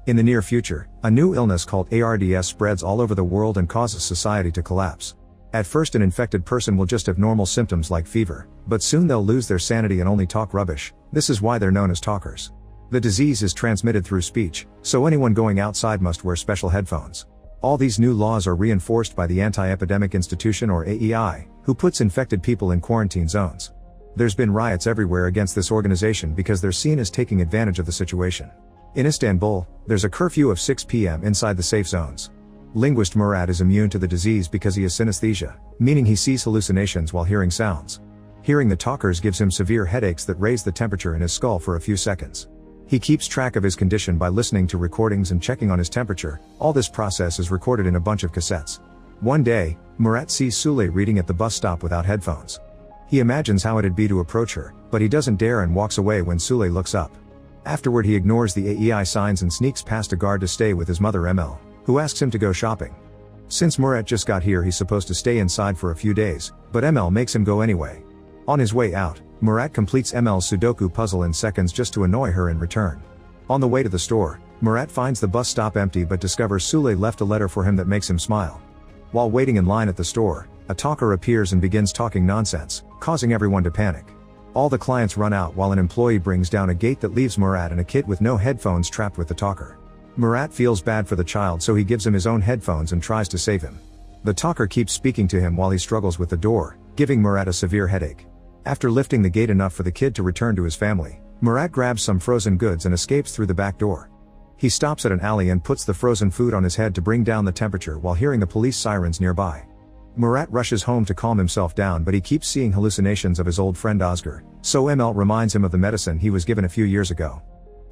In the near future, a new illness called ARDS spreads all over the world and causes society to collapse. At first an infected person will just have normal symptoms like fever, but soon they'll lose their sanity and only talk rubbish. This is why they're known as talkers. The disease is transmitted through speech, so anyone going outside must wear special headphones. All these new laws are reinforced by the Anti-Epidemic Institution or AEI, who puts infected people in quarantine zones. There's been riots everywhere against this organization because they're seen as taking advantage of the situation. In Istanbul, there's a curfew of 6 p.m. inside the safe zones. Linguist Murat is immune to the disease because he has synesthesia, meaning he sees hallucinations while hearing sounds. Hearing the talkers gives him severe headaches that raise the temperature in his skull for a few seconds. He keeps track of his condition by listening to recordings and checking on his temperature. All this process is recorded in a bunch of cassettes. One day, Murat sees Sule reading at the bus stop without headphones. He imagines how it'd be to approach her, but he doesn't dare and walks away when Sule looks up. Afterward he ignores the AEI signs and sneaks past a guard to stay with his mother ML, who asks him to go shopping. Since Murat just got here he's supposed to stay inside for a few days, but ML makes him go anyway. On his way out, Murat completes ML's Sudoku puzzle in seconds just to annoy her in return. On the way to the store, Murat finds the bus stop empty but discovers Sule left a letter for him that makes him smile. While waiting in line at the store, a talker appears and begins talking nonsense, causing everyone to panic. All the clients run out while an employee brings down a gate that leaves Murat and a kid with no headphones trapped with the talker. Murat feels bad for the child so he gives him his own headphones and tries to save him. The talker keeps speaking to him while he struggles with the door, giving Murat a severe headache. After lifting the gate enough for the kid to return to his family, Murat grabs some frozen goods and escapes through the back door. He stops at an alley and puts the frozen food on his head to bring down the temperature while hearing the police sirens nearby. Murat rushes home to calm himself down but he keeps seeing hallucinations of his old friend Özgür, so ML reminds him of the medicine he was given a few years ago.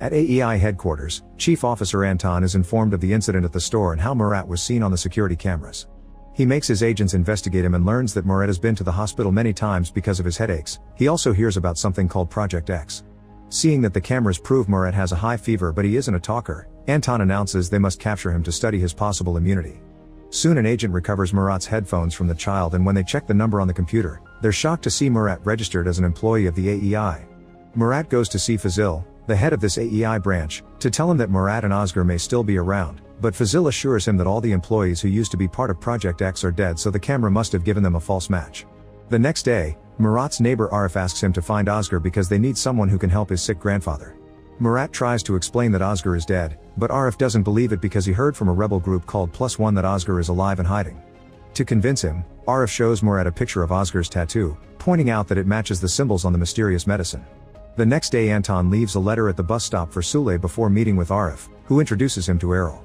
At AEI headquarters, Chief Officer Anton is informed of the incident at the store and how Murat was seen on the security cameras. He makes his agents investigate him and learns that Murat has been to the hospital many times because of his headaches. He also hears about something called Project X. Seeing that the cameras prove Murat has a high fever but he isn't a talker, Anton announces they must capture him to study his possible immunity. Soon an agent recovers Murat's headphones from the child and when they check the number on the computer, they're shocked to see Murat registered as an employee of the AEI. Murat goes to see Fazil, the head of this AEI branch, to tell him that Murat and Özgür may still be around, but Fazil assures him that all the employees who used to be part of Project X are dead so the camera must have given them a false match. The next day, Murat's neighbor Arif asks him to find Özgür because they need someone who can help his sick grandfather. Murat tries to explain that Özgür is dead, but Arif doesn't believe it because he heard from a rebel group called +1 that Özgür is alive and hiding. To convince him, Arif shows Murat a picture of Özgür's tattoo, pointing out that it matches the symbols on the mysterious medicine. The next day Anton leaves a letter at the bus stop for Sule before meeting with Arif, who introduces him to Erol.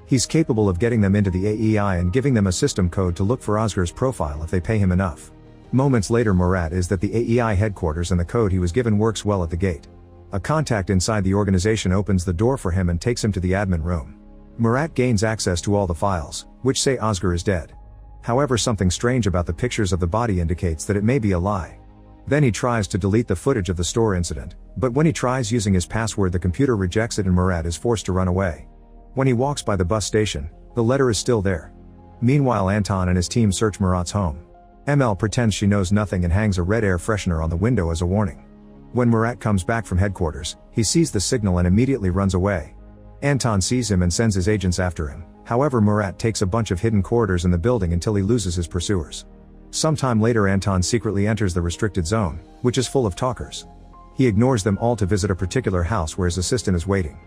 He's capable of getting them into the AEI and giving them a system code to look for Özgür's profile if they pay him enough. Moments later Murat is at the AEI headquarters and the code he was given works well at the gate. A contact inside the organization opens the door for him and takes him to the admin room. Murat gains access to all the files, which say Özgür is dead. However, something strange about the pictures of the body indicates that it may be a lie. Then he tries to delete the footage of the store incident, but when he tries using his password the computer rejects it and Murat is forced to run away. When he walks by the bus station, the letter is still there. Meanwhile Anton and his team search Murat's home. ML pretends she knows nothing and hangs a red air freshener on the window as a warning. When Murat comes back from headquarters, he sees the signal and immediately runs away. Anton sees him and sends his agents after him, however Murat takes a bunch of hidden corridors in the building until he loses his pursuers. Sometime later Anton secretly enters the restricted zone, which is full of talkers. He ignores them all to visit a particular house where his assistant is waiting.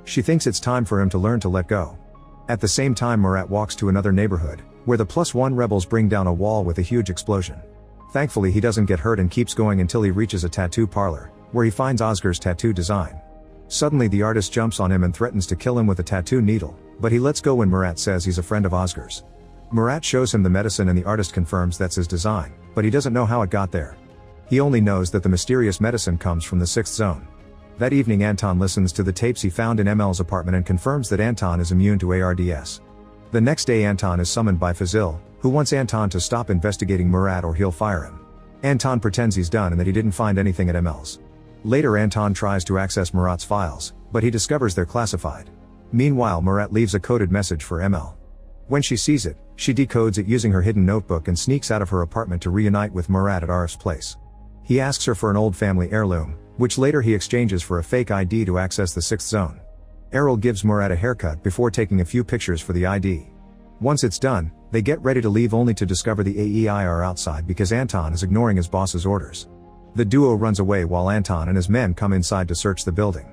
She thinks it's time for him to learn to let go. At the same time Murat walks to another neighborhood, where the +1 rebels bring down a wall with a huge explosion. Thankfully he doesn't get hurt and keeps going until he reaches a tattoo parlor, where he finds Özgür's tattoo design. Suddenly the artist jumps on him and threatens to kill him with a tattoo needle, but he lets go when Murat says he's a friend of Özgür's. Murat shows him the medicine and the artist confirms that's his design, but he doesn't know how it got there. He only knows that the mysterious medicine comes from the 6th zone. That evening Anton listens to the tapes he found in ML's apartment and confirms that Anton is immune to ARDS. The next day Anton is summoned by Fazil, who wants Anton to stop investigating Murat or he'll fire him. Anton pretends he's done and that he didn't find anything at ML's. Later Anton tries to access Murat's files, but he discovers they're classified. Meanwhile Murat leaves a coded message for ML. When she sees it, she decodes it using her hidden notebook and sneaks out of her apartment to reunite with Murat at Arif's place. He asks her for an old family heirloom, which later he exchanges for a fake ID to access the 6th zone. Errol gives Murat a haircut before taking a few pictures for the ID. Once it's done, they get ready to leave only to discover the AEI are outside because Anton is ignoring his boss's orders. The duo runs away while Anton and his men come inside to search the building.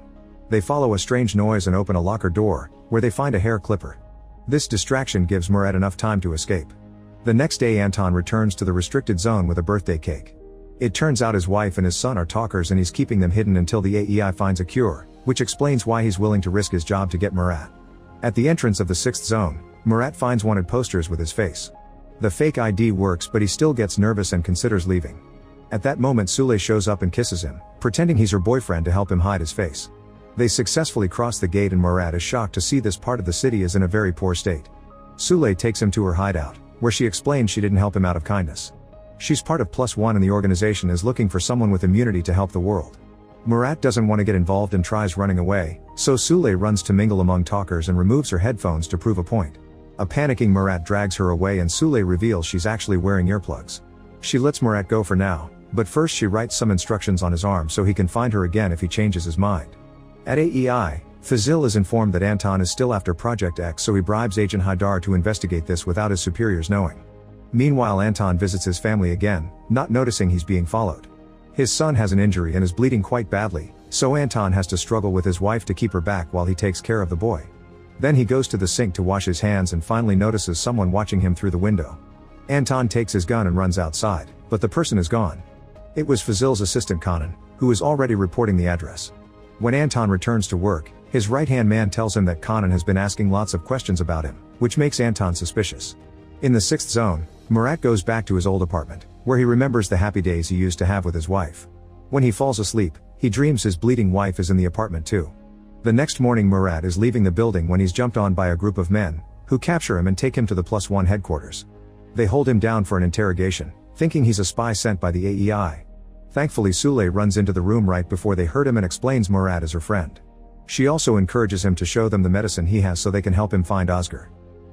They follow a strange noise and open a locker door, where they find a hair clipper. This distraction gives Murat enough time to escape. The next day Anton returns to the restricted zone with a birthday cake. It turns out his wife and his son are talkers and he's keeping them hidden until the AEI finds a cure, which explains why he's willing to risk his job to get Murat. At the entrance of the 6th zone, Murat finds wanted posters with his face. The fake ID works but he still gets nervous and considers leaving. At that moment Sule shows up and kisses him, pretending he's her boyfriend to help him hide his face. They successfully cross the gate and Murat is shocked to see this part of the city is in a very poor state. Sule takes him to her hideout, where she explains she didn't help him out of kindness. She's part of +1 and the organization is looking for someone with immunity to help the world. Murat doesn't want to get involved and tries running away, so Sule runs to mingle among talkers and removes her headphones to prove a point. A panicking Murat drags her away and Sule reveals she's actually wearing earplugs. She lets Murat go for now, but first she writes some instructions on his arm so he can find her again if he changes his mind. At AEI, Fazil is informed that Anton is still after Project X, so he bribes Agent Haidar to investigate this without his superiors knowing. Meanwhile Anton visits his family again, not noticing he's being followed. His son has an injury and is bleeding quite badly, so Anton has to struggle with his wife to keep her back while he takes care of the boy. Then he goes to the sink to wash his hands and finally notices someone watching him through the window. Anton takes his gun and runs outside, but the person is gone. It was Fazil's assistant Kanan, who is already reporting the address. When Anton returns to work, his right-hand man tells him that Kanan has been asking lots of questions about him, which makes Anton suspicious. In the 6th zone, Murat goes back to his old apartment, where he remembers the happy days he used to have with his wife. When he falls asleep, he dreams his bleeding wife is in the apartment too. The next morning Murat is leaving the building when he's jumped on by a group of men, who capture him and take him to the +1 headquarters. They hold him down for an interrogation, thinking he's a spy sent by the AEI. Thankfully Sule runs into the room right before they hurt him and explains Murat is her friend. She also encourages him to show them the medicine he has so they can help him find Oscar.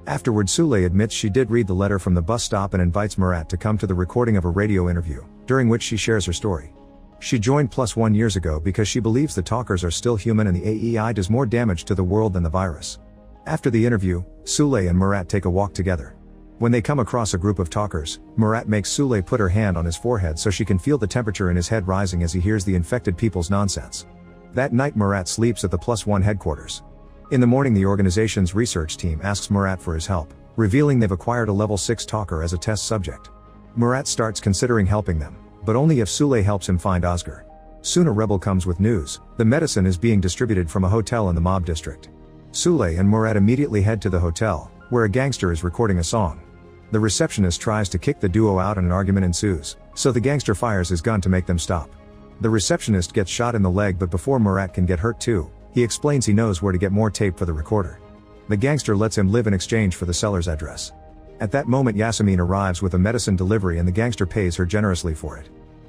Afterward Sule admits she did read the letter from the bus stop and invites Murat to come to the recording of a radio interview, during which she shares her story. She joined +1 years ago because she believes the talkers are still human and the AEI does more damage to the world than the virus. After the interview, Sule and Murat take a walk together. When they come across a group of talkers, Murat makes Sule put her hand on his forehead so she can feel the temperature in his head rising as he hears the infected people's nonsense. That night Murat sleeps at the +1 headquarters. In the morning the organization's research team asks Murat for his help, revealing they've acquired a level 6 talker as a test subject. Murat starts considering helping them, but only if Sule helps him find Oscar. Soon a rebel comes with news: the medicine is being distributed from a hotel in the mob district. Sule and Murat immediately head to the hotel, where a gangster is recording a song. The receptionist tries to kick the duo out and an argument ensues, so the gangster fires his gun to make them stop. The receptionist gets shot in the leg, but before Murat can get hurt too, he explains he knows where to get more tape for the recorder. The gangster lets him live in exchange for the seller's address. At that moment Yasemin arrives with a medicine delivery and the gangster pays her generously for it.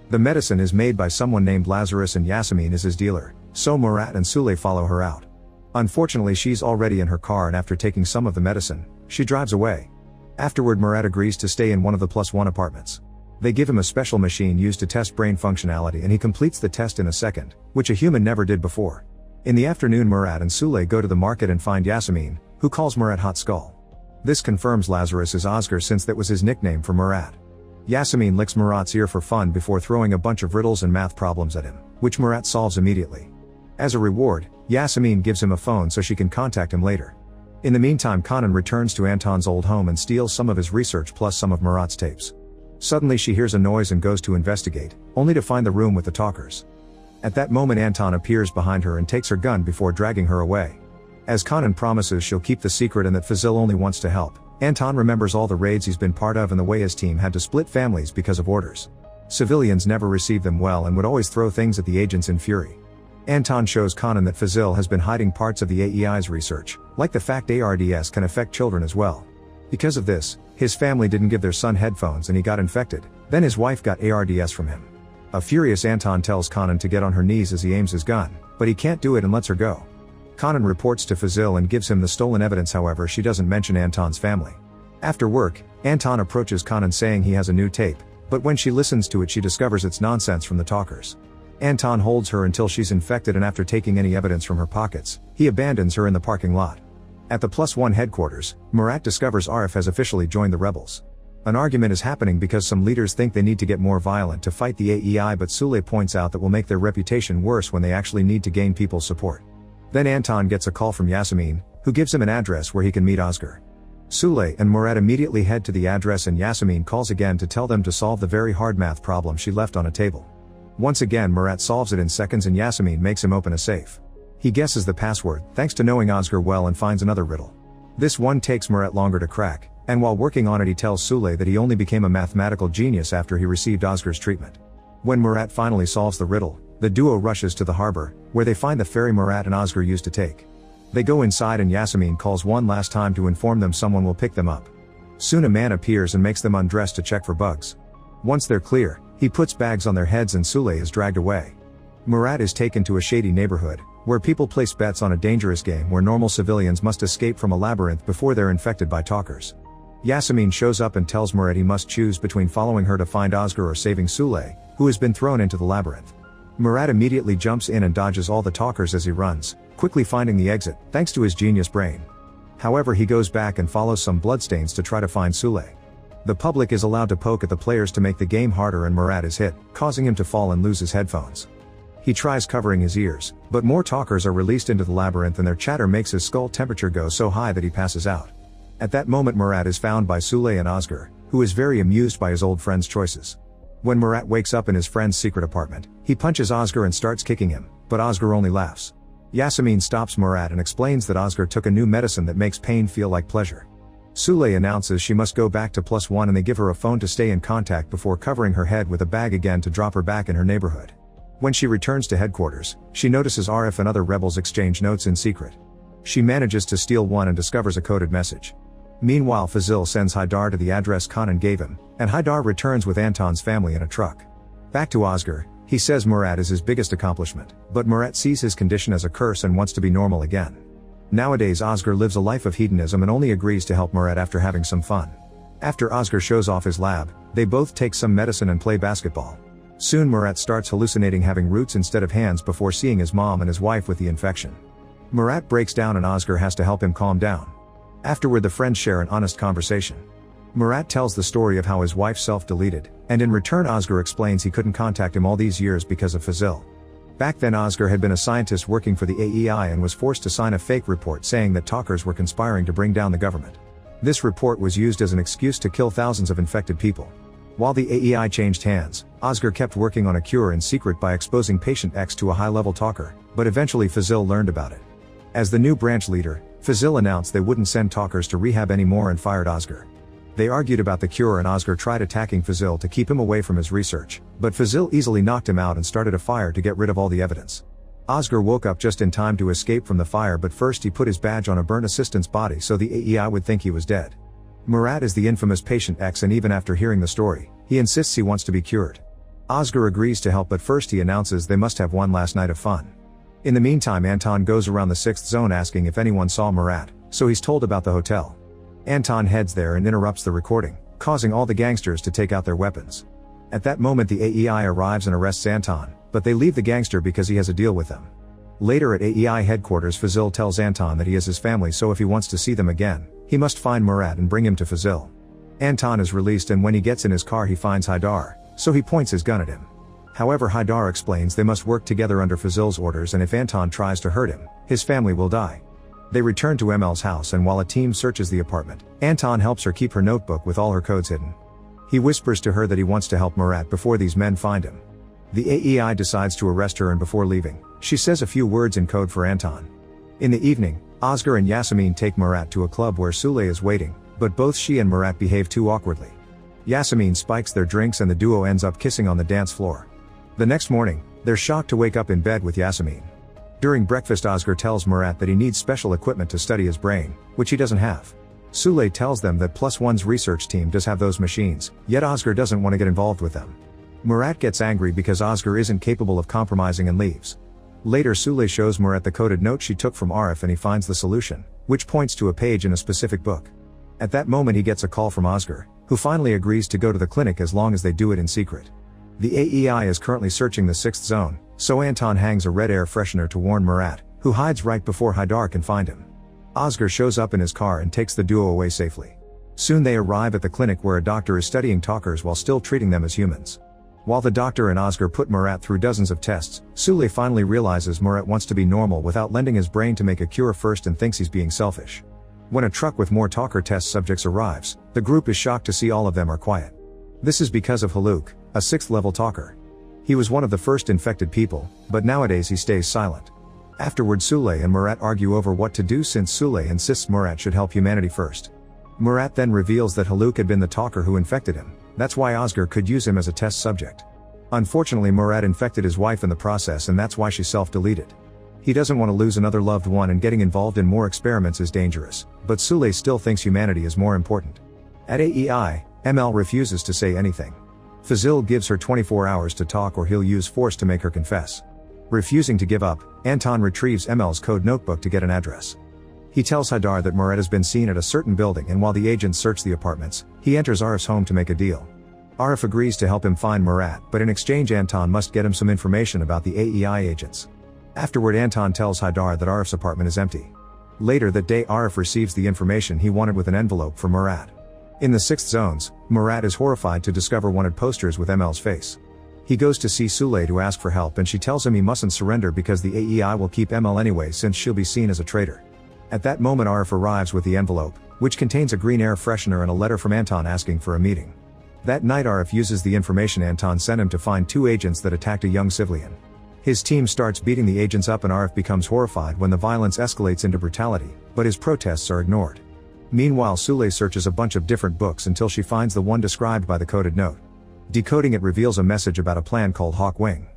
The medicine is made by someone named Lazarus and Yasemin is his dealer, so Murat and Sule follow her out. Unfortunately she's already in her car and after taking some of the medicine, she drives away. Afterward Murat agrees to stay in one of the +1 apartments. They give him a special machine used to test brain functionality and he completes the test in a second, which a human never did before. In the afternoon Murat and Sule go to the market and find Yasemin, who calls Murat Hot Skull. This confirms Lazarus is Oscar since that was his nickname for Murat. Yasemin licks Murat's ear for fun before throwing a bunch of riddles and math problems at him, which Murat solves immediately. As a reward, Yasemin gives him a phone so she can contact him later. In the meantime Kanan returns to Anton's old home and steals some of his research plus some of Murat's tapes. Suddenly she hears a noise and goes to investigate, only to find the room with the talkers. At that moment Anton appears behind her and takes her gun before dragging her away. As Kanan promises she'll keep the secret and that Fazil only wants to help, Anton remembers all the raids he's been part of and the way his team had to split families because of orders. Civilians never received them well and would always throw things at the agents in fury. Anton shows Kanan that Fazil has been hiding parts of the AEI's research, like the fact ARDS can affect children as well. Because of this, his family didn't give their son headphones and he got infected, then his wife got ARDS from him. A furious Anton tells Kanan to get on her knees as he aims his gun, but he can't do it and lets her go. Kanan reports to Fazil and gives him the stolen evidence, however she doesn't mention Anton's family. After work, Anton approaches Kanan saying he has a new tape, but when she listens to it she discovers it's nonsense from the talkers. Anton holds her until she's infected, and after taking any evidence from her pockets, he abandons her in the parking lot. At the +1 headquarters, Murat discovers Arif has officially joined the rebels. An argument is happening because some leaders think they need to get more violent to fight the AEI, but Sule points out that will make their reputation worse when they actually need to gain people's support. Then Anton gets a call from Yasemin, who gives him an address where he can meet Özgür. Sule and Murat immediately head to the address, and Yasemin calls again to tell them to solve the very hard math problem she left on a table. Once again Murat solves it in seconds, and Yasemin makes him open a safe. He guesses the password, thanks to knowing Özgür well, and finds another riddle. This one takes Murat longer to crack, and while working on it he tells Sule that he only became a mathematical genius after he received Özgür's treatment. When Murat finally solves the riddle, the duo rushes to the harbor, where they find the ferry Murat and Özgür used to take. They go inside, and Yasemin calls one last time to inform them someone will pick them up. Soon a man appears and makes them undress to check for bugs. Once they're clear, he puts bags on their heads and Sule is dragged away. Murat is taken to a shady neighborhood, where people place bets on a dangerous game where normal civilians must escape from a labyrinth before they're infected by talkers. Yasemin shows up and tells Murat he must choose between following her to find Özgür or saving Sule, who has been thrown into the labyrinth. Murat immediately jumps in and dodges all the talkers as he runs, quickly finding the exit, thanks to his genius brain. However, he goes back and follows some bloodstains to try to find Sule. The public is allowed to poke at the players to make the game harder, and Murat is hit, causing him to fall and lose his headphones. He tries covering his ears, but more talkers are released into the labyrinth, and their chatter makes his skull temperature go so high that he passes out. At that moment Murat is found by Sule and Özgür, who is very amused by his old friend's choices. When Murat wakes up in his friend's secret apartment, he punches Özgür and starts kicking him, but Özgür only laughs. Yasemin stops Murat and explains that Özgür took a new medicine that makes pain feel like pleasure. Sule announces she must go back to +1, and they give her a phone to stay in contact before covering her head with a bag again to drop her back in her neighborhood. When she returns to headquarters, she notices Arif and other rebels exchange notes in secret. She manages to steal one and discovers a coded message. Meanwhile Fazil sends Haydar to the address Kanan gave him, and Haydar returns with Anton's family in a truck. Back to Özgür, he says Murat is his biggest accomplishment, but Murat sees his condition as a curse and wants to be normal again. Nowadays Özgür lives a life of hedonism and only agrees to help Murat after having some fun. After Özgür shows off his lab, they both take some medicine and play basketball. Soon Murat starts hallucinating having roots instead of hands before seeing his mom and his wife with the infection. Murat breaks down and Özgür has to help him calm down. Afterward the friends share an honest conversation. Murat tells the story of how his wife self-deleted, and in return Özgür explains he couldn't contact him all these years because of Fazil. Back then Özgür had been a scientist working for the AEI and was forced to sign a fake report saying that talkers were conspiring to bring down the government. This report was used as an excuse to kill thousands of infected people. While the AEI changed hands, Özgür kept working on a cure in secret by exposing patient X to a high-level talker, but eventually Fazil learned about it. As the new branch leader, Fazil announced they wouldn't send talkers to rehab anymore and fired Özgür. They argued about the cure and Özgür tried attacking Fazil to keep him away from his research, but Fazil easily knocked him out and started a fire to get rid of all the evidence. Özgür woke up just in time to escape from the fire, but first he put his badge on a burnt assistant's body so the AEI would think he was dead. Murat is the infamous patient X, and even after hearing the story, he insists he wants to be cured. Özgür agrees to help, but first he announces they must have one last night of fun. In the meantime Anton goes around the 6th zone asking if anyone saw Murat, so he's told about the hotel. Anton heads there and interrupts the recording, causing all the gangsters to take out their weapons. At that moment the AEI arrives and arrests Anton, but they leave the gangster because he has a deal with them. Later at AEI headquarters Fazil tells Anton that he is his family, so if he wants to see them again, he must find Murat and bring him to Fazil. Anton is released, and when he gets in his car he finds Haydar, so he points his gun at him. However, Haydar explains they must work together under Fazil's orders, and if Anton tries to hurt him, his family will die. They return to Emel's house, and while a team searches the apartment, Anton helps her keep her notebook with all her codes hidden. He whispers to her that he wants to help Murat before these men find him. The AEI decides to arrest her, and before leaving, she says a few words in code for Anton. In the evening, Özgür and Yasemin take Murat to a club where Sule is waiting, but both she and Murat behave too awkwardly. Yasemin spikes their drinks and the duo ends up kissing on the dance floor. The next morning, they're shocked to wake up in bed with Yasemin. During breakfast Özgür tells Murat that he needs special equipment to study his brain, which he doesn't have. Sule tells them that +1's research team does have those machines, yet Özgür doesn't want to get involved with them. Murat gets angry because Özgür isn't capable of compromising and leaves. Later Sule shows Murat the coded note she took from Arif and he finds the solution, which points to a page in a specific book. At that moment he gets a call from Özgür, who finally agrees to go to the clinic as long as they do it in secret. The AEI is currently searching the 6th zone, so Anton hangs a red air freshener to warn Murat, who hides right before Haidar can find him. Oscar shows up in his car and takes the duo away safely. Soon they arrive at the clinic where a doctor is studying talkers while still treating them as humans. While the doctor and Oscar put Murat through dozens of tests, Sule finally realizes Murat wants to be normal without lending his brain to make a cure first and thinks he's being selfish. When a truck with more talker test subjects arrives, the group is shocked to see all of them are quiet. This is because of Haluk, a 6th level talker. He was one of the first infected people, but nowadays he stays silent. Afterward, Sule and Murat argue over what to do since Sule insists Murat should help humanity first. Murat then reveals that Haluk had been the talker who infected him, that's why Oscar could use him as a test subject. Unfortunately, Murat infected his wife in the process and that's why she self-deleted. He doesn't want to lose another loved one and getting involved in more experiments is dangerous, but Sule still thinks humanity is more important. At AEI, ML refuses to say anything. Fazil gives her 24 hours to talk or he'll use force to make her confess. Refusing to give up, Anton retrieves ML's code notebook to get an address. He tells Haidar that Murat has been seen at a certain building and while the agents search the apartments, he enters Arif's home to make a deal. Arif agrees to help him find Murat, but in exchange Anton must get him some information about the AEI agents. Afterward, Anton tells Haidar that Arif's apartment is empty. Later that day, Arif receives the information he wanted with an envelope for Murat. In the 6th zones, Murat is horrified to discover wanted posters with ML's face. He goes to see Sule to ask for help and she tells him he mustn't surrender because the AEI will keep ML anyway since she'll be seen as a traitor. At that moment, Arif arrives with the envelope, which contains a green air freshener and a letter from Anton asking for a meeting. That night, Arif uses the information Anton sent him to find 2 agents that attacked a young civilian. His team starts beating the agents up and Arif becomes horrified when the violence escalates into brutality, but his protests are ignored. Meanwhile, Sule searches a bunch of different books until she finds the one described by the coded note. Decoding it reveals a message about a plan called Hawk Wing.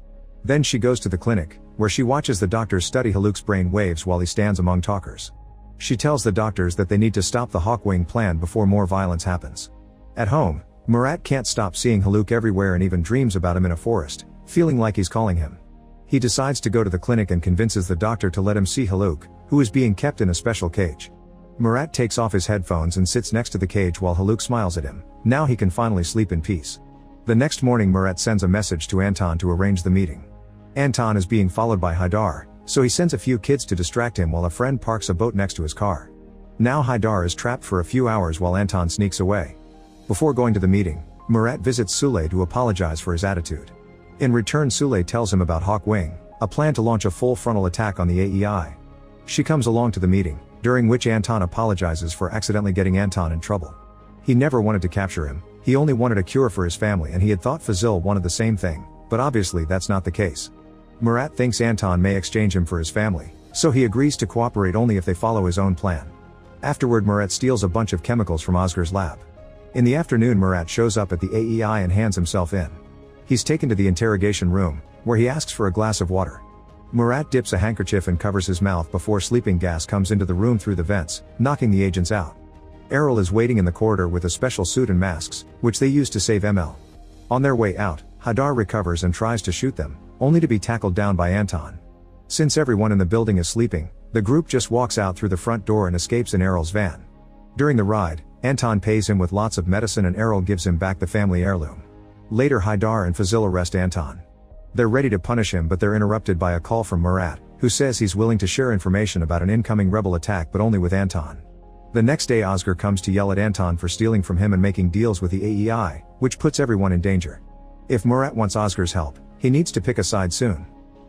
Then she goes to the clinic, where she watches the doctors study Haluk's brain waves while he stands among talkers. She tells the doctors that they need to stop the Hawk Wing plan before more violence happens. At home, Murat can't stop seeing Haluk everywhere and even dreams about him in a forest, feeling like he's calling him. He decides to go to the clinic and convinces the doctor to let him see Haluk, who is being kept in a special cage. Murat takes off his headphones and sits next to the cage while Haluk smiles at him. Now he can finally sleep in peace. The next morning, Murat sends a message to Anton to arrange the meeting. Anton is being followed by Haidar, so he sends a few kids to distract him while a friend parks a boat next to his car. Now Haidar is trapped for a few hours while Anton sneaks away. Before going to the meeting, Murat visits Sule to apologize for his attitude. In return, Sule tells him about Hawk Wing, a plan to launch a full frontal attack on the AEI. She comes along to the meeting, during which Anton apologizes for accidentally getting Anton in trouble. He never wanted to capture him, he only wanted a cure for his family and he had thought Fazil wanted the same thing, but obviously that's not the case. Murat thinks Anton may exchange him for his family, so he agrees to cooperate only if they follow his own plan. Afterward, Murat steals a bunch of chemicals from Oscar's lab. In the afternoon, Murat shows up at the AEI and hands himself in. He's taken to the interrogation room, where he asks for a glass of water. Murat dips a handkerchief and covers his mouth before sleeping gas comes into the room through the vents, knocking the agents out. Errol is waiting in the corridor with a special suit and masks, which they use to save ML. On their way out, Haidar recovers and tries to shoot them, only to be tackled down by Anton. Since everyone in the building is sleeping, the group just walks out through the front door and escapes in Errol's van. During the ride, Anton pays him with lots of medicine and Errol gives him back the family heirloom. Later, Haidar and Fazil arrest Anton. They're ready to punish him, but they're interrupted by a call from Murat, who says he's willing to share information about an incoming rebel attack but only with Anton. The next day, Oscar comes to yell at Anton for stealing from him and making deals with the AEI, which puts everyone in danger. If Murat wants Oscar's help, he needs to pick a side soon.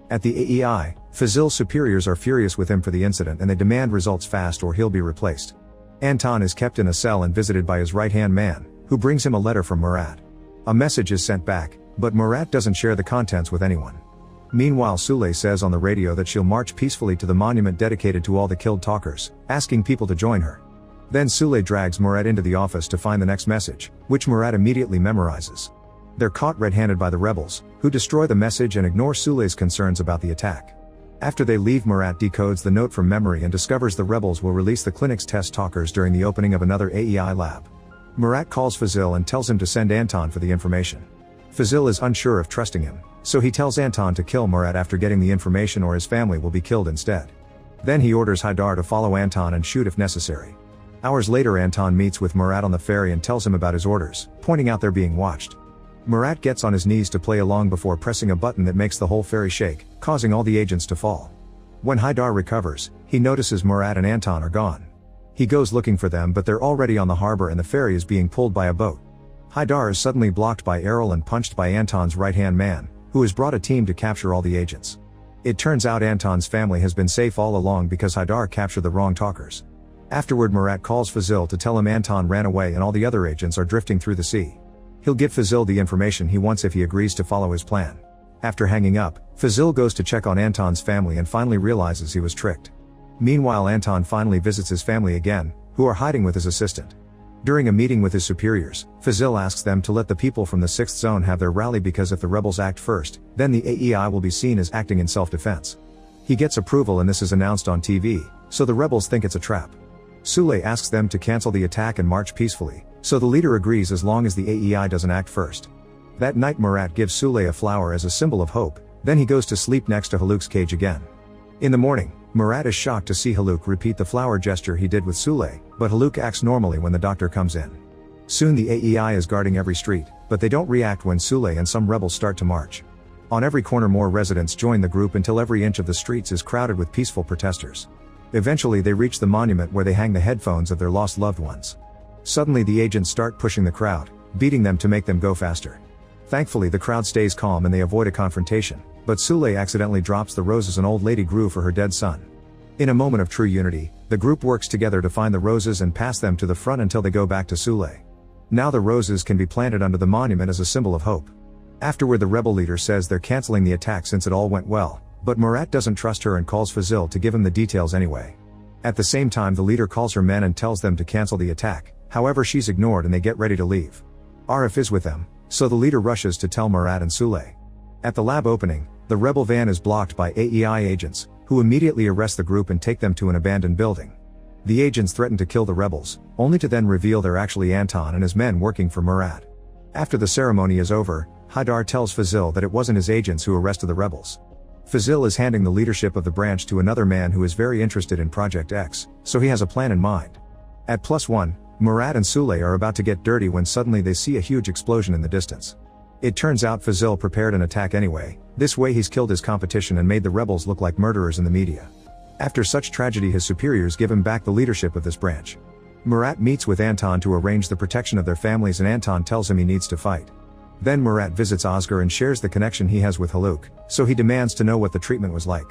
At the AEI, Fazil's superiors are furious with him for the incident and they demand results fast or he'll be replaced. Anton is kept in a cell and visited by his right-hand man, who brings him a letter from Murat. A message is sent back, but Murat doesn't share the contents with anyone. Meanwhile, Sule says on the radio that she'll march peacefully to the monument dedicated to all the killed talkers, asking people to join her. Then Sule drags Murat into the office to find the next message, which Murat immediately memorizes. They're caught red-handed by the rebels, who destroy the message and ignore Sule's concerns about the attack. After they leave, Murat decodes the note from memory and discovers the rebels will release the clinic's test talkers during the opening of another AEI lab. Murat calls Fazil and tells him to send Anton for the information. Fazil is unsure of trusting him, so he tells Anton to kill Murat after getting the information or his family will be killed instead. Then he orders Haidar to follow Anton and shoot if necessary. Hours later, Anton meets with Murat on the ferry and tells him about his orders, pointing out they're being watched. Murat gets on his knees to play along before pressing a button that makes the whole ferry shake, causing all the agents to fall. When Haidar recovers, he notices Murat and Anton are gone. He goes looking for them, but they're already on the harbor and the ferry is being pulled by a boat. Haidar is suddenly blocked by Errol and punched by Anton's right-hand man, who has brought a team to capture all the agents. It turns out Anton's family has been safe all along because Haidar captured the wrong talkers. Afterward, Murat calls Fazil to tell him Anton ran away and all the other agents are drifting through the sea. He'll give Fazil the information he wants if he agrees to follow his plan. After hanging up, Fazil goes to check on Anton's family and finally realizes he was tricked. Meanwhile, Anton finally visits his family again, who are hiding with his assistant. During a meeting with his superiors, Fazil asks them to let the people from the 6th zone have their rally because if the rebels act first, then the AEI will be seen as acting in self-defense. He gets approval and this is announced on TV, so the rebels think it's a trap. Sule asks them to cancel the attack and march peacefully, so the leader agrees as long as the AEI doesn't act first. That night Murat gives Sule a flower as a symbol of hope, then he goes to sleep next to Haluk's cage again. In the morning, Murat is shocked to see Haluk repeat the flower gesture he did with Sule, but Haluk acts normally when the doctor comes in. Soon the AEI is guarding every street, but they don't react when Sule and some rebels start to march. On every corner more residents join the group until every inch of the streets is crowded with peaceful protesters. Eventually they reach the monument where they hang the headphones of their lost loved ones. Suddenly the agents start pushing the crowd, beating them to make them go faster. Thankfully the crowd stays calm and they avoid a confrontation, but Sule accidentally drops the roses an old lady grew for her dead son. In a moment of true unity, the group works together to find the roses and pass them to the front until they go back to Sule. Now the roses can be planted under the monument as a symbol of hope. Afterward the rebel leader says they're canceling the attack since it all went well, but Murat doesn't trust her and calls Fazil to give him the details anyway. At the same time the leader calls her men and tells them to cancel the attack, however she's ignored and they get ready to leave. Arif is with them, so the leader rushes to tell Murat and Sule. At the lab opening, the rebel van is blocked by AEI agents, who immediately arrest the group and take them to an abandoned building. The agents threaten to kill the rebels, only to then reveal they're actually Anton and his men working for Murat. After the ceremony is over, Haidar tells Fazil that it wasn't his agents who arrested the rebels. Fazil is handing the leadership of the branch to another man who is very interested in Project X, so he has a plan in mind. At +1, Murat and Sule are about to get dirty when suddenly they see a huge explosion in the distance. It turns out Fazil prepared an attack anyway, this way he's killed his competition and made the rebels look like murderers in the media. After such tragedy his superiors give him back the leadership of this branch. Murat meets with Anton to arrange the protection of their families and Anton tells him he needs to fight. Then Murat visits Oscar and shares the connection he has with Haluk, so he demands to know what the treatment was like.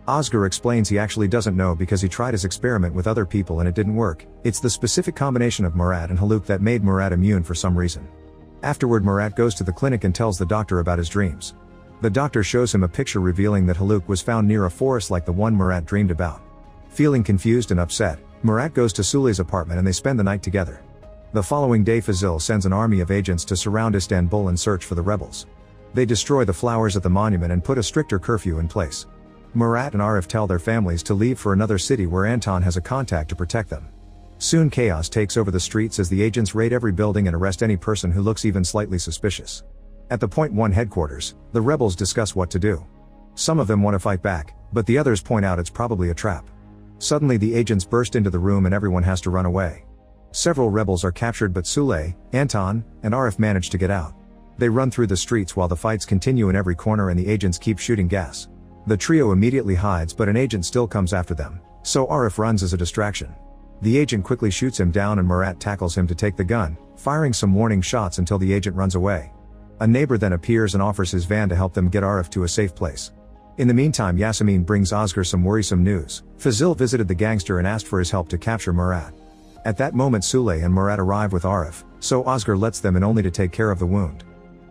Oscar explains he actually doesn't know because he tried his experiment with other people and it didn't work, it's the specific combination of Murat and Haluk that made Murat immune for some reason. Afterward Murat goes to the clinic and tells the doctor about his dreams. The doctor shows him a picture revealing that Haluk was found near a forest like the one Murat dreamed about. Feeling confused and upset, Murat goes to Sule's apartment and they spend the night together. The following day Fazil sends an army of agents to surround Istanbul and search for the rebels. They destroy the flowers at the monument and put a stricter curfew in place. Murat and Arif tell their families to leave for another city where Anton has a contact to protect them. Soon chaos takes over the streets as the agents raid every building and arrest any person who looks even slightly suspicious. At the Point 1 headquarters, the rebels discuss what to do. Some of them want to fight back, but the others point out it's probably a trap. Suddenly the agents burst into the room and everyone has to run away. Several rebels are captured but Sule, Anton, and Arif manage to get out. They run through the streets while the fights continue in every corner and the agents keep shooting gas. The trio immediately hides but an agent still comes after them, so Arif runs as a distraction. The agent quickly shoots him down and Murat tackles him to take the gun, firing some warning shots until the agent runs away. A neighbor then appears and offers his van to help them get Arif to a safe place. In the meantime Yasemin brings Oscar some worrisome news. Fazil visited the gangster and asked for his help to capture Murat. At that moment Sule and Murat arrive with Arif, so Oscar lets them in only to take care of the wound.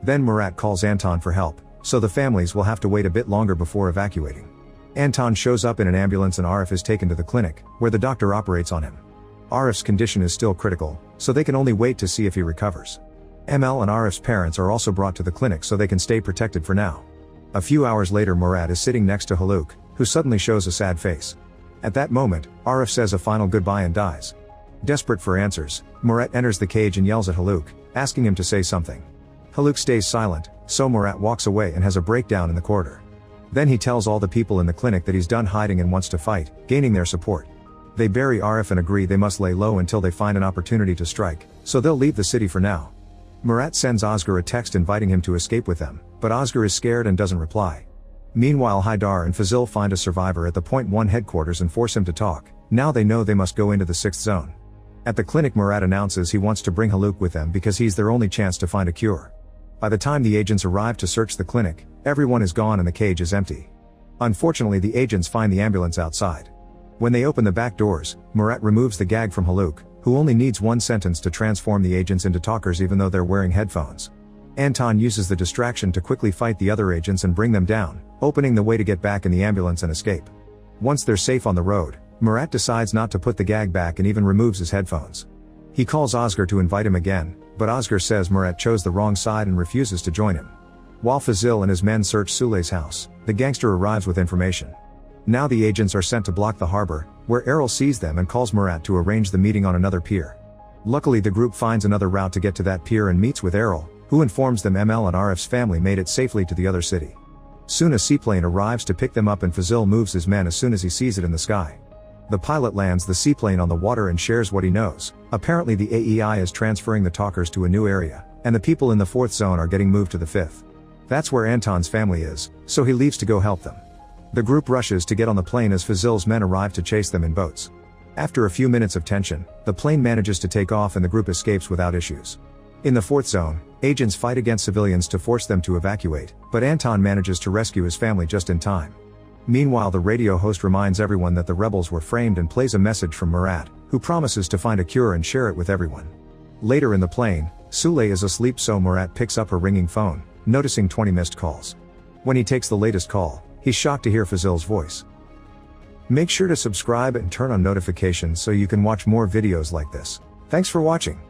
Then Murat calls Anton for help, so the families will have to wait a bit longer before evacuating. Anton shows up in an ambulance and Arif is taken to the clinic, where the doctor operates on him. Arif's condition is still critical, so they can only wait to see if he recovers. ML and Arif's parents are also brought to the clinic so they can stay protected for now. A few hours later Murat is sitting next to Haluk, who suddenly shows a sad face. At that moment, Arif says a final goodbye and dies. Desperate for answers, Murat enters the cage and yells at Haluk, asking him to say something. Haluk stays silent, so Murat walks away and has a breakdown in the corridor. Then he tells all the people in the clinic that he's done hiding and wants to fight, gaining their support. They bury Arif and agree they must lay low until they find an opportunity to strike, so they'll leave the city for now. Murat sends Oscar a text inviting him to escape with them, but Oscar is scared and doesn't reply. Meanwhile, Haidar and Fazil find a survivor at the Point 1 headquarters and force him to talk. Now they know they must go into the 6th zone. At the clinic, Murat announces he wants to bring Haluk with them because he's their only chance to find a cure. By the time the agents arrive to search the clinic, everyone is gone and the cage is empty. Unfortunately, the agents find the ambulance outside. When they open the back doors, Murat removes the gag from Haluk, who only needs one sentence to transform the agents into talkers even though they're wearing headphones. Anton uses the distraction to quickly fight the other agents and bring them down, opening the way to get back in the ambulance and escape. Once they're safe on the road, Murat decides not to put the gag back and even removes his headphones. He calls Oscar to invite him again, but Oscar says Murat chose the wrong side and refuses to join him. While Fazil and his men search Sule's house, the gangster arrives with information. Now the agents are sent to block the harbor, where Errol sees them and calls Murat to arrange the meeting on another pier. Luckily, the group finds another route to get to that pier and meets with Errol, who informs them ML and Arif's family made it safely to the other city. Soon a seaplane arrives to pick them up and Fazil moves his men as soon as he sees it in the sky. The pilot lands the seaplane on the water and shares what he knows. Apparently the AEI is transferring the talkers to a new area, and the people in the 4th zone are getting moved to the 5th. That's where Anton's family is, so he leaves to go help them. The group rushes to get on the plane as Fazil's men arrive to chase them in boats. After a few minutes of tension, the plane manages to take off and the group escapes without issues. In the 4th zone, agents fight against civilians to force them to evacuate, but Anton manages to rescue his family just in time. Meanwhile, the radio host reminds everyone that the rebels were framed and plays a message from Murat, who promises to find a cure and share it with everyone. Later in the plane, Sule is asleep, so Murat picks up her ringing phone, noticing 20 missed calls. When he takes the latest call, he's shocked to hear Fazil's voice. Make sure to subscribe and turn on notifications so you can watch more videos like this. Thanks for watching.